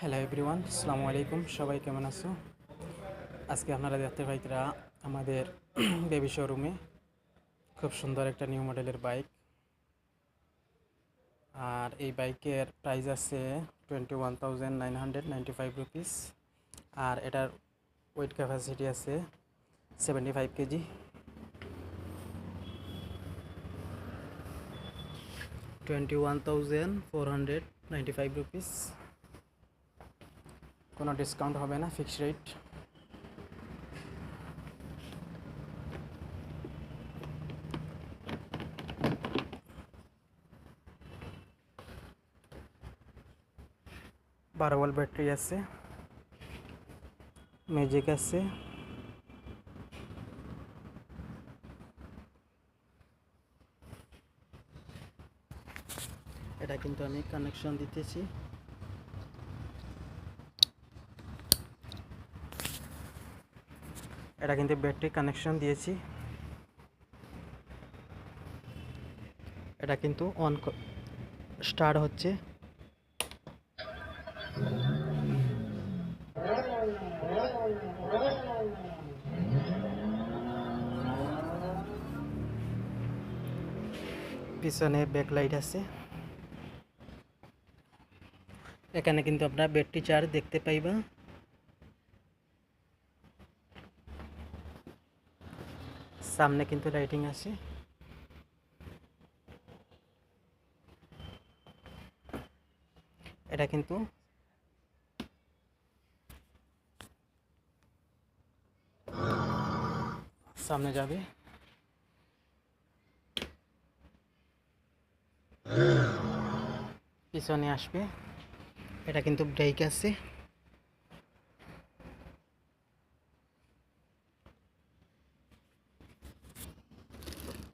Hello everyone, আসসালামু আলাইকুম। সবাই কেমন আছো? আজকে আপনারা দেখতে পাইতরা আমাদের বেবি শোরুমে খুব সুন্দর একটা নিউ মডেলের বাইক। আর এই বাইকের প্রাইস আছে 21,995 রুপিস। আর এটার ওয়েট ক্যাপাসিটি আছে 75 কেজি। 21,495 রুপিস। কোনো ডিসকাউন্ট হবে না, ফিক্সড রেট। বারোয়াল ব্যাটারি আছে, ম্যাজিক আছে, এটা কিন্তু আমি কানেকশন দিতেছি। এটা কিন্তু ব্যাটারি কানেকশন দিয়েছি। এটা কিন্তু অন স্টার্ট হচ্ছে। পিছনে ব্যাকলাইট আছে। এখানে কিন্তু আপনারা ব্যাটারি চার্জ দেখতে পাইবা। সামনে কিন্তু লাইটিং আছে। এটা কিন্তু সামনে যাবে, পিছনে আসবে। এটা কিন্তু ব্রেক আছে।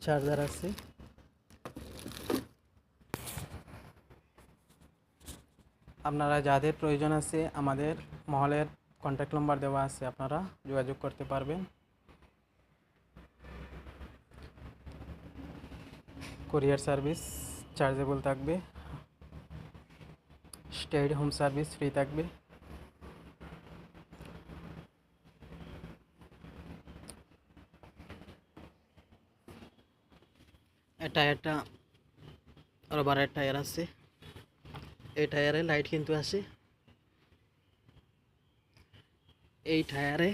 চার্জার আছে। আপনারা যাদের প্রয়োজন আছে আমাদের মহলের কন্ট্যাক্ট নাম্বার দেওয়া আছে, আপনারা যোগাযোগ করতে পারবেন। কুরিয়ার সার্ভিস চার্জেবল থাকবে, স্টেট হোম সার্ভিস ফ্রি থাকবে। টায়ারটা রবারের টায়ার আছে। এই টায়ারে লাইট কিন্তু আছে। এই টায়ারে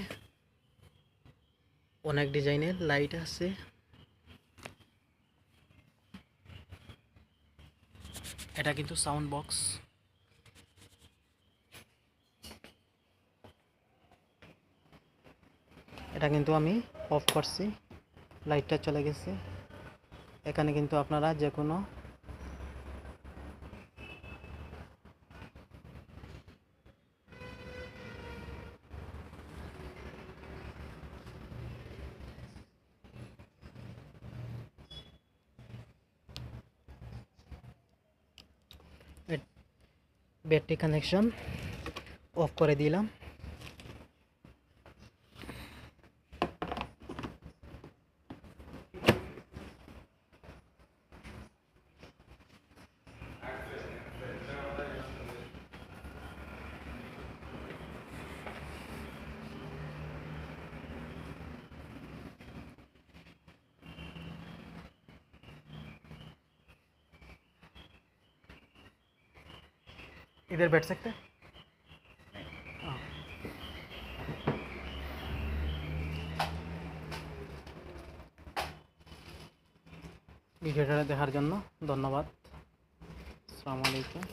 অনেক ডিজাইনের লাইট আছে। এটা কিন্তু সাউন্ড বক্স। এটা কিন্তু আমি অফ করছি, লাইটটা চলে গেছে। এখানে কিন্তু আপনারা যে কোনো ব্যাটারি কানেকশন অফ করে দিলাম। इधर बैठ सकते हैं। ভিডিওটা দেখার জন্য ধন্যবাদ। আসসালামু আলাইকুম।